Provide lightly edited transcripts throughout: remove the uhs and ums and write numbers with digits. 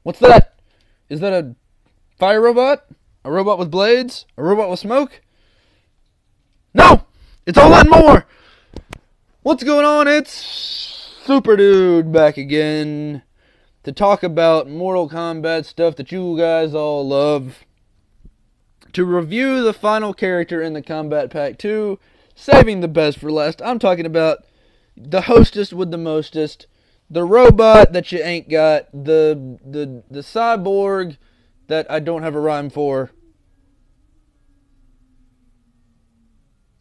What's that? Is that a fire robot? A robot with blades? A robot with smoke? No! It's all that and more! What's going on? It's SuperDude back again to talk about Mortal Kombat stuff that you guys all love. To review the final character in the Combat Pack 2, saving the best for last. I'm talking about the hostess with the mostest, the robot that you ain't got, the cyborg that I don't have a rhyme for.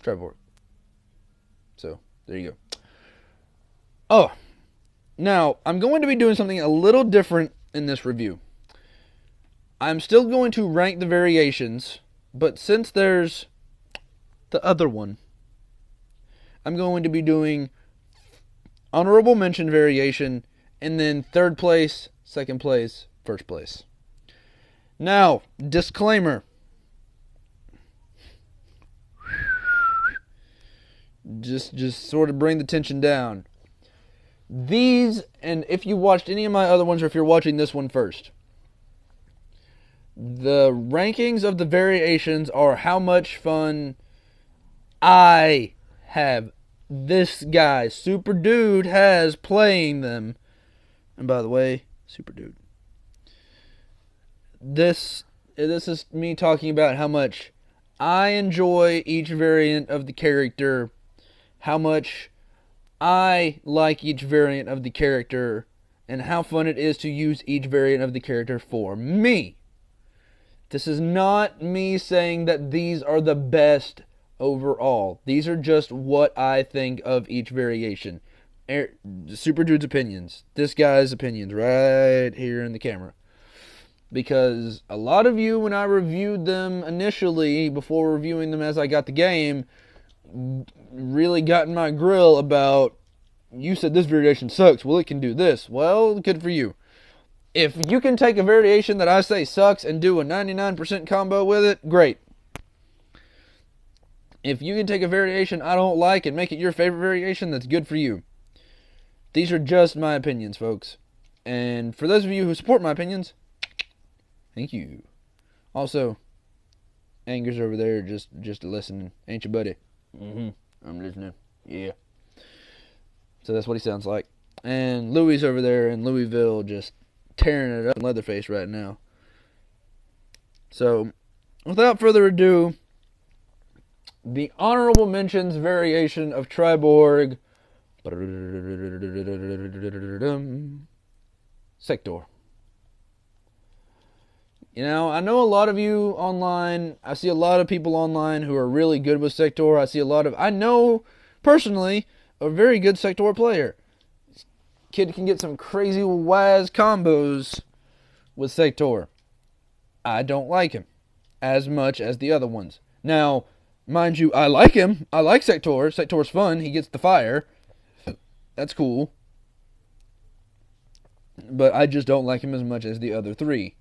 Triborg. So, there you go. Oh, now, I'm going to be doing something a little different in this review. I'm still going to rank the variations, but since there's the other one, I'm going to be doing honorable mention variation, and then third place, second place, first place. Now, disclaimer. Just sort of bring the tension down. These, and if you watched any of my other ones, or if you're watching this one first, the rankings of the variations are how much fun I have, this guy, SuperDude, has playing them. And by the way, SuperDude. This is me talking about how much I enjoy each variant of the character, how much I like each variant of the character, and how fun it is to use each variant of the character for me. This is not me saying that these are the best overall. These are just what I think of each variation. SuperDude's opinions. This guy's opinions right here in the camera. Because a lot of you, when I reviewed them initially, before reviewing them as I got the game, really got in my grill about, you said this variation sucks, well it can do this. Well, good for you. If you can take a variation that I say sucks and do a 99% combo with it, great. If you can take a variation I don't like and make it your favorite variation, that's good for you. These are just my opinions, folks. And for those of you who support my opinions, thank you. Also, Anger's over there just listening. Ain't you, buddy? I'm listening. Yeah. So that's what he sounds like. And Louie's over there in Louisville just tearing it up in Leatherface right now. So, without further ado, the honorable mentions variation of Triborg, Sector. You know, I know a lot of you online, I see a lot of people online who are really good with Sector. I know, personally, a very good Sector player. This kid can get some crazy waz combos with Sector. I don't like him as much as the other ones. Now, mind you, I like him. I like Sector. Sector's fun. He gets the fire. That's cool. But I just don't like him as much as the other three.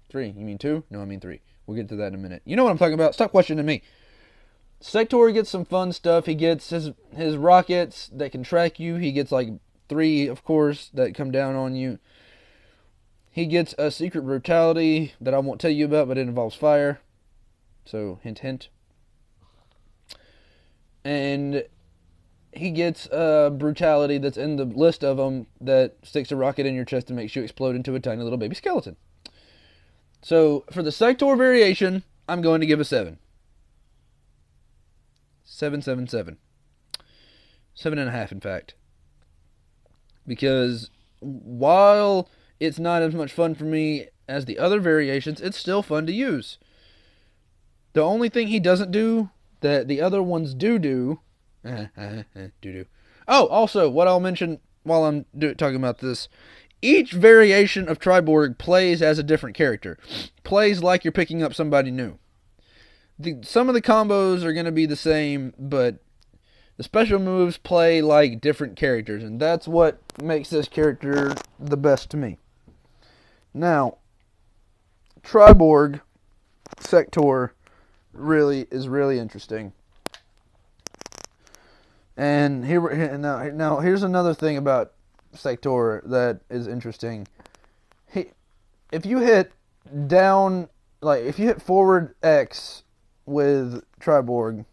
3? You mean 2? No, I mean 3. We'll get to that in a minute. You know what I'm talking about. Stop questioning me. Sector gets some fun stuff. He gets his rockets that can track you. He gets like 3, of course, that come down on you. He gets a secret brutality that I won't tell you about, but it involves fire. So, hint, hint. And he gets a brutality that's in the list of them that sticks a rocket in your chest and makes you explode into a tiny little baby skeleton. So, for the Sector variation, I'm going to give a 7. 7, 7, 7. 7.5, in fact. Because while it's not as much fun for me as the other variations, it's still fun to use. The only thing he doesn't do that the other ones do. Oh, also, what I'll mention while I'm talking about this, each variation of Triborg plays as a different character. Plays like you're picking up somebody new. Some of the combos are going to be the same, but the special moves play like different characters, and that's what makes this character the best to me. Now, Triborg Sector is really interesting. And now here's another thing about Sector that is interesting. if you hit down, like if you hit forward X with Triborg,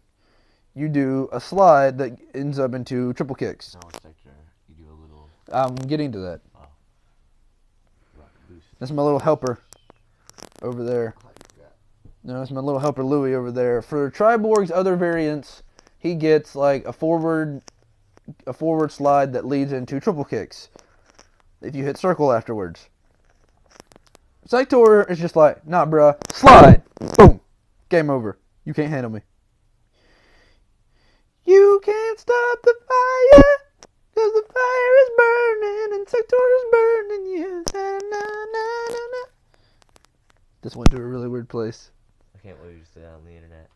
you do a slide that ends up into triple kicks. Now sector, you do a little. I'm getting to that. Oh. That's my little helper over there. No, that's my little helper Louie over there. For Triborg's other variants, he gets like a forward slide that leads into triple kicks if you hit circle afterwards. Cytor is just like, nah, bruh, slide, boom, game over. You can't handle me. You can't stop the fire, 'cause the fire is burning and Cytor is burning you. Na, na, na, na, na. This went to a really weird place. I can't believe you just said that on the internet.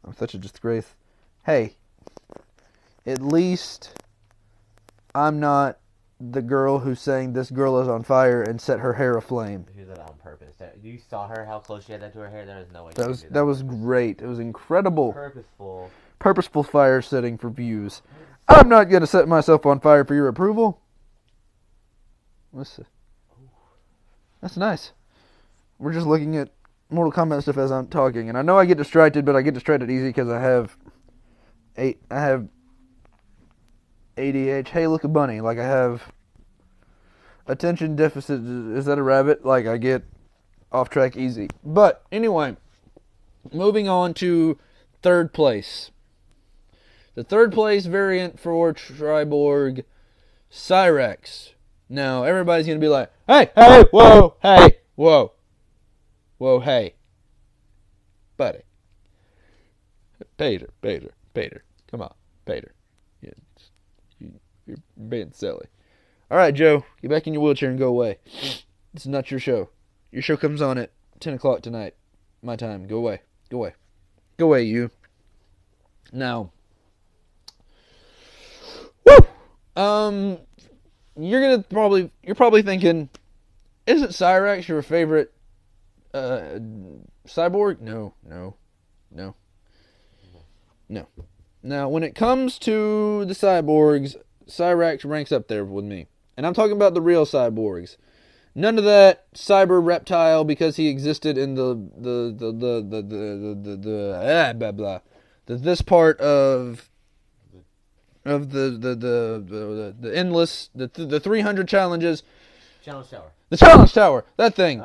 I'm such a disgrace. Hey, at least I'm not the girl who sang "This Girl Is on Fire" and set her hair aflame. She did that on purpose. You saw her, how close she had that to her hair? There is no way. That was great. It was incredible. Purposeful fire setting for views. I'm not going to set myself on fire for your approval. Listen. That's nice. We're just looking at Mortal Kombat stuff as I'm talking, and I know I get distracted, but I get distracted easy because I have ADHD. Hey, look, a bunny. Like, I have attention deficit. Is that a rabbit? Like, I get off track easy. But anyway, moving on to third place. The third place variant for Triborg, Cyrax. Now, everybody's going to be like, hey, whoa, hey, whoa, hey, buddy. Peter, come on, Peter. You're being silly. All right, Joe, get back in your wheelchair and go away. This is not your show. Your show comes on at 10 o'clock tonight. My time. Go away. Go away, you. Now, woo! You're probably thinking, isn't Cyrax your favorite cyborg? No. Now, when it comes to the cyborgs, Cyrax ranks up there with me. And I'm talking about the real cyborgs. None of that cyber reptile because he existed in this part of the endless the 300 challenges. Challenge Tower. The Challenge Tower, that thing.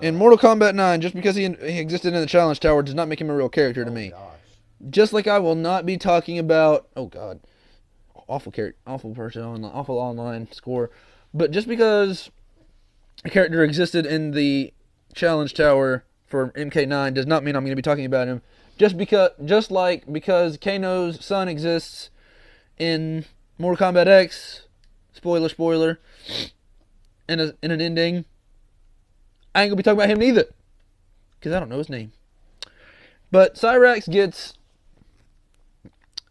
In Mortal Kombat 9, just because he existed in the Challenge Tower does not make him a real character to me. Gosh. Just like I will not be talking about, oh god, awful character, awful person, awful online score. But just because a character existed in the Challenge Tower for MK9 does not mean I'm going to be talking about him. Just because Kano's son exists in Mortal Kombat X, spoiler, in an ending, I ain't going to be talking about him neither. Because I don't know his name. But Cyrax gets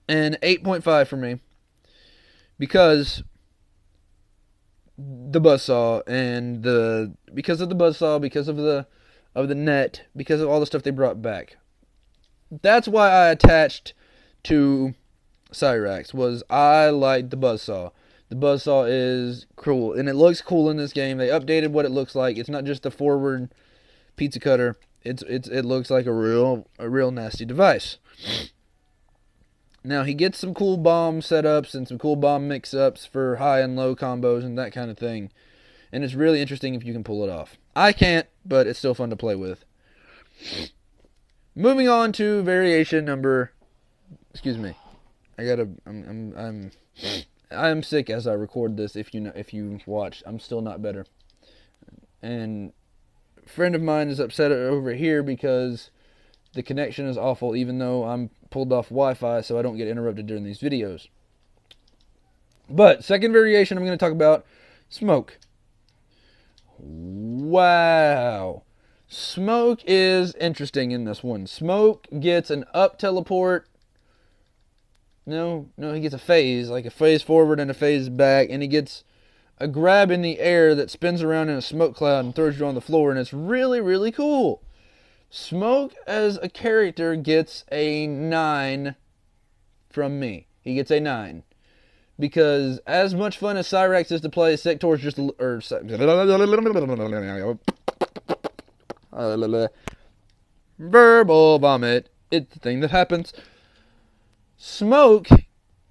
an 8.5 for me. Because the buzzsaw and because of the buzzsaw, because of the net, because of all the stuff they brought back. That's why I attached to Cyrax, was I liked the buzzsaw. The buzzsaw is cool, and it looks cool in this game. They updated what it looks like. It's not just a forward pizza cutter. It looks like a real nasty device. Now, he gets some cool bomb setups and some cool bomb mix-ups for high and low combos and that kind of thing. And it's really interesting if you can pull it off. I can't, but it's still fun to play with. Moving on to variation number... Excuse me. I'm sick as I record this. If you watch, I'm still not better. And a friend of mine is upset over here because the connection is awful, even though I'm pulled off Wi-Fi so I don't get interrupted during these videos. But, second variation I'm going to talk about, Smoke. Wow. Smoke is interesting in this one. Smoke gets an up teleport. No, he gets a phase, like a phase forward and a phase back, and he gets a grab in the air that spins around in a smoke cloud and throws you on the floor, and it's really, really cool. Smoke as a character gets a 9 from me. He gets a 9. because as much fun as Cyrax is to play, Sector's just verbal vomit. It's the thing that happens. Smoke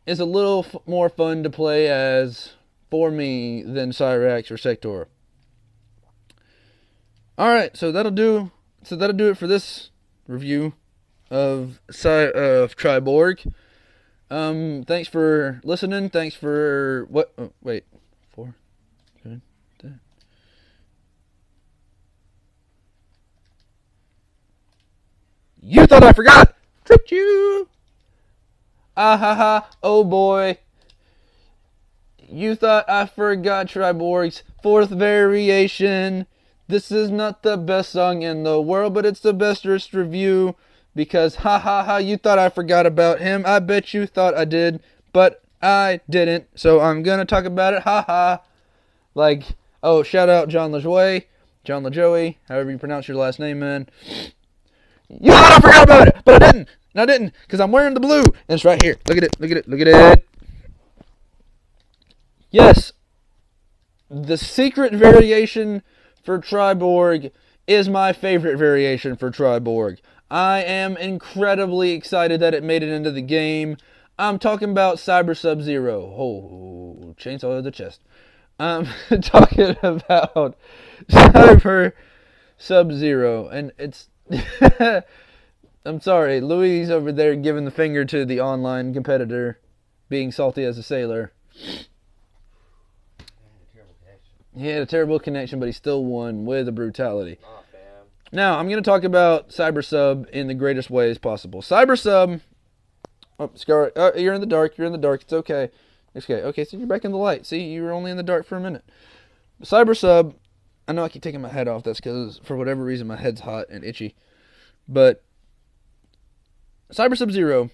is a little more fun to play as for me than Cyrax or Sector. Alright, so that'll do it for this review of Triborg. Thanks for listening. Thanks for what? Oh, wait, 4, 3, 2. You thought I forgot? Tricked you. Ah ha ha! Oh boy. You thought I forgot Triborg's 4th variation. This is not the best song in the world, but it's the bestest review. Because, ha ha ha, you thought I forgot about him. I bet you thought I did, but I didn't. So I'm going to talk about it, ha ha. Like, oh, shout out John LaJoie, John LaJoie, however you pronounce your last name, man. You thought I forgot about it, but I didn't. And I didn't, because I'm wearing the blue. And it's right here. Look at it, look at it, look at it. Yes, the secret variation for Triborg is my favorite variation for Triborg. I am incredibly excited that it made it into the game. I'm talking about Cyber Sub-Zero. Oh, chainsaw to the chest. I'm talking about Cyber Sub-Zero. And it's... I'm sorry, Louis over there giving the finger to the online competitor, being salty as a sailor. He had a terrible connection, but he still won with a brutality. Now, I'm going to talk about Cyber Sub in the greatest ways possible. Cyber Sub... Oh, Scar... Oh, you're in the dark. You're in the dark. It's okay. It's okay. Okay, so you're back in the light. See, you were only in the dark for a minute. Cyber Sub... I know I keep taking my head off. That's because, for whatever reason, my head's hot and itchy. But... Cyber Sub-Zero...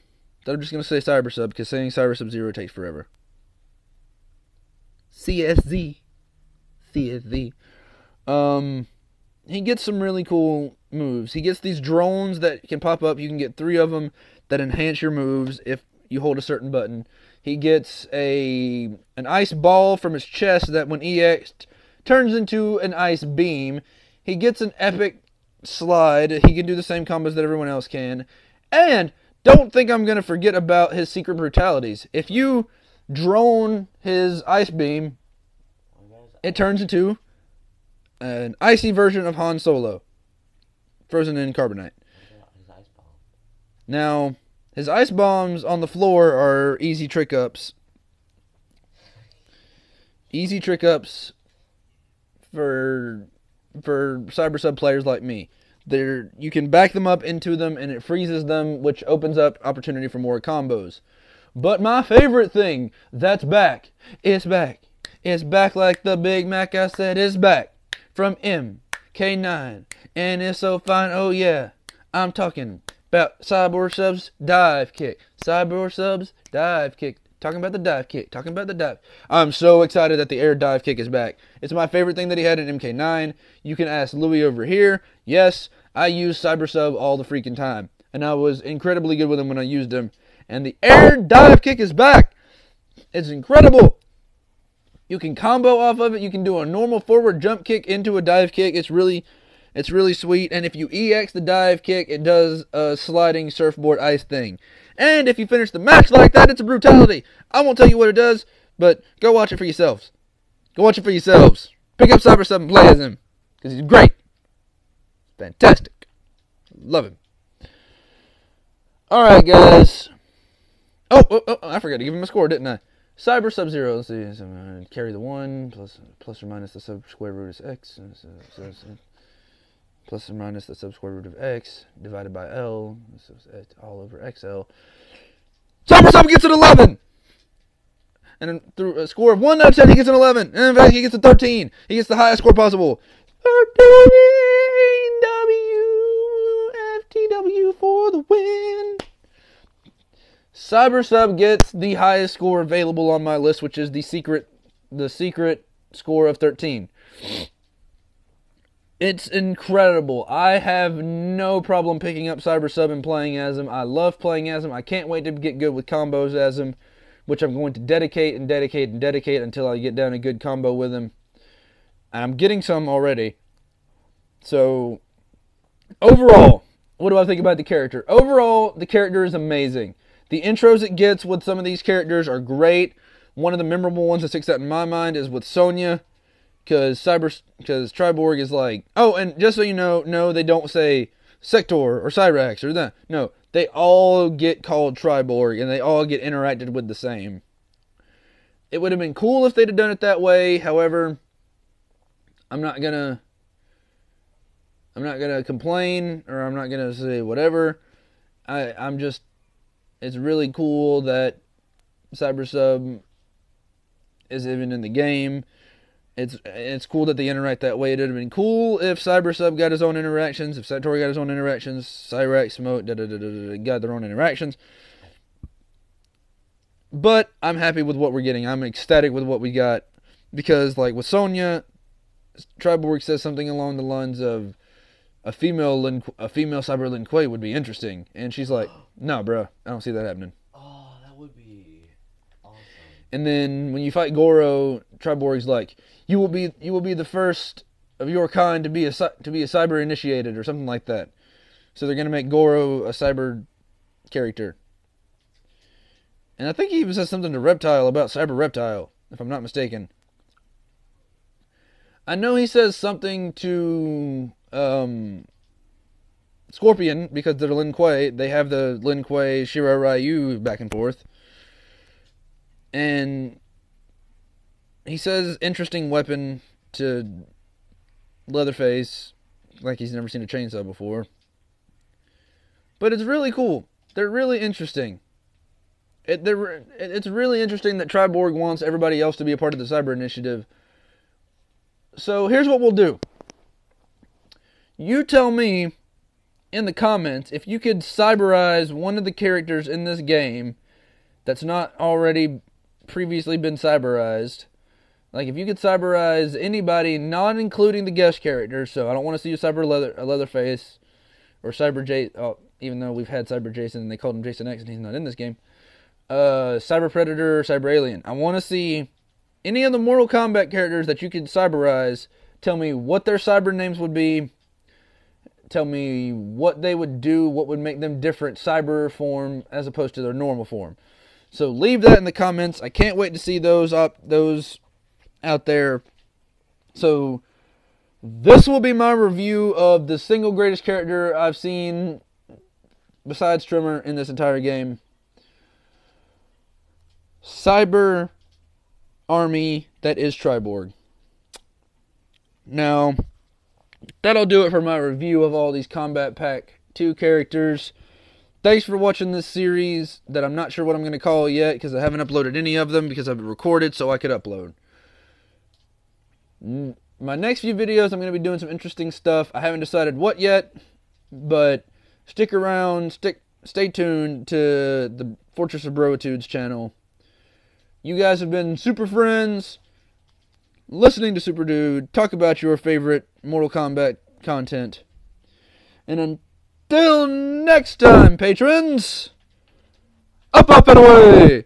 I'm just going to say Cyber Sub, because saying Cyber Sub-Zero takes forever. CSZ. CSZ. He gets some really cool moves. He gets these drones that can pop up. You can get 3 of them that enhance your moves if you hold a certain button. He gets an ice ball from his chest that when EX'd turns into an ice beam. He gets an epic slide. He can do the same combos that everyone else can. And don't think I'm going to forget about his secret brutalities. If you drone his ice beam, it turns into an icy version of Han Solo, frozen in carbonite. Now, his ice bombs on the floor are easy trick ups. Easy trick ups for Cyber Sub players like me. You can back them up into them and it freezes them, which opens up opportunity for more combos. But my favorite thing that's back, it's back. It's back like the Big Mac I said, it's back. From MK9, and it's so fine, oh yeah. I'm talking about Cyborg Sub's dive kick. Cyborg Sub's dive kick. Talking about the dive kick. Talking about the dive. I'm so excited that the air dive kick is back. It's my favorite thing that he had in MK9. You can ask Louis over here. Yes, I use Cyber Sub all the freaking time. And I was incredibly good with him when I used him. And the air dive kick is back. It's incredible. You can combo off of it. You can do a normal forward jump kick into a dive kick. It's really sweet. And if you EX the dive kick, it does a sliding surfboard ice thing. And if you finish the match like that, it's a brutality. I won't tell you what it does, but go watch it for yourselves. Go watch it for yourselves. Pick up Cyber Sub and play as him, because he's great. Fantastic. Love him. Alright, guys. Oh, I forgot to give him a score, didn't I? Cyber Sub-Zero, let's see, so carry the 1, plus or minus the sub square root is x, plus or minus the sub square root of x, divided by L, so it's all over XL. Cyber Sub gets an 11! And then through a score of 1 out of 10, he gets an 11. And in fact, he gets a 13. He gets the highest score possible. 13 FTW for the win. Cyber Sub gets the highest score available on my list, which is the secret score of 13. It's incredible. I have no problem picking up Cyber Sub and playing as him. I love playing as him. I can't wait to get good with combos as him. which I'm going to dedicate and dedicate and dedicate until I get down a good combo with him. And I'm getting some already. So, overall, what do I think about the character? Overall, the character is amazing. The intros it gets with some of these characters are great. One of the memorable ones that sticks out in my mind is with Sonya, because Triborg is like, oh, and just so you know, no, they don't say Sector or Cyrax or that. No, they all get called Triborg, and they all get interacted with the same. It would have been cool if they'd have done it that way. However, I'm not gonna complain, or I'm not gonna say whatever. I'm just, it's really cool that CyberSub is even in the game. It's cool that they interact that way. It would have been cool if CyberSub got his own interactions, if Satori got his own interactions, Cyrax, Smoke, got their own interactions. But I'm happy with what we're getting. I'm ecstatic with what we got. Because, like, with Sonya, Triborg says something along the lines of, a female Cyber Lin Kuei would be interesting. And she's like, no, bro, I don't see that happening. Oh, that would be awesome. And then when you fight Goro, Triborg's like, you will be the first of your kind to be a cyber initiated, or something like that. So they're gonna make Goro a cyber character. And I think he even says something to Reptile about Cyber Reptile, if I'm not mistaken. I know he says something to Scorpion, because they're Lin Kuei. They have the Lin Kuei Shira Ryu back and forth. And he says interesting weapon to Leatherface, like he's never seen a chainsaw before. But it's really cool. They're really interesting. It's really interesting that Triborg wants everybody else to be a part of the Cyber Initiative. So here's what we'll do. You tell me in the comments if you could cyberize one of the characters in this game that's not already previously been cyberized. Like, if you could cyberize anybody, not including the guest characters, so I don't want to see you cyber Leatherface or Cyber Jason. Oh, even though we've had Cyber Jason and they called him Jason X and he's not in this game. Cyber Predator, Cyber Alien. I want to see any of the Mortal Kombat characters that you could cyberize. Tell me what their cyber names would be. Tell me what they would do, what would make them different cyber form as opposed to their normal form. So leave that in the comments. I can't wait to see those out there. So this will be my review of the single greatest character I've seen besides Trimmer in this entire game. Cyber army that is Triborg. Now, that'll do it for my review of all these Combat Pack 2 characters. Thanks for watching this series that I'm not sure what I'm going to call yet, because I haven't uploaded any of them because I've recorded so I could upload. My next few videos, I'm going to be doing some interesting stuff. I haven't decided what yet, but stick around, stay tuned to the Fortress of Broitudes channel. You guys have been super friends, listening to SuperDude, talk about your favorite Mortal Kombat content. And until next time, patrons, up and away!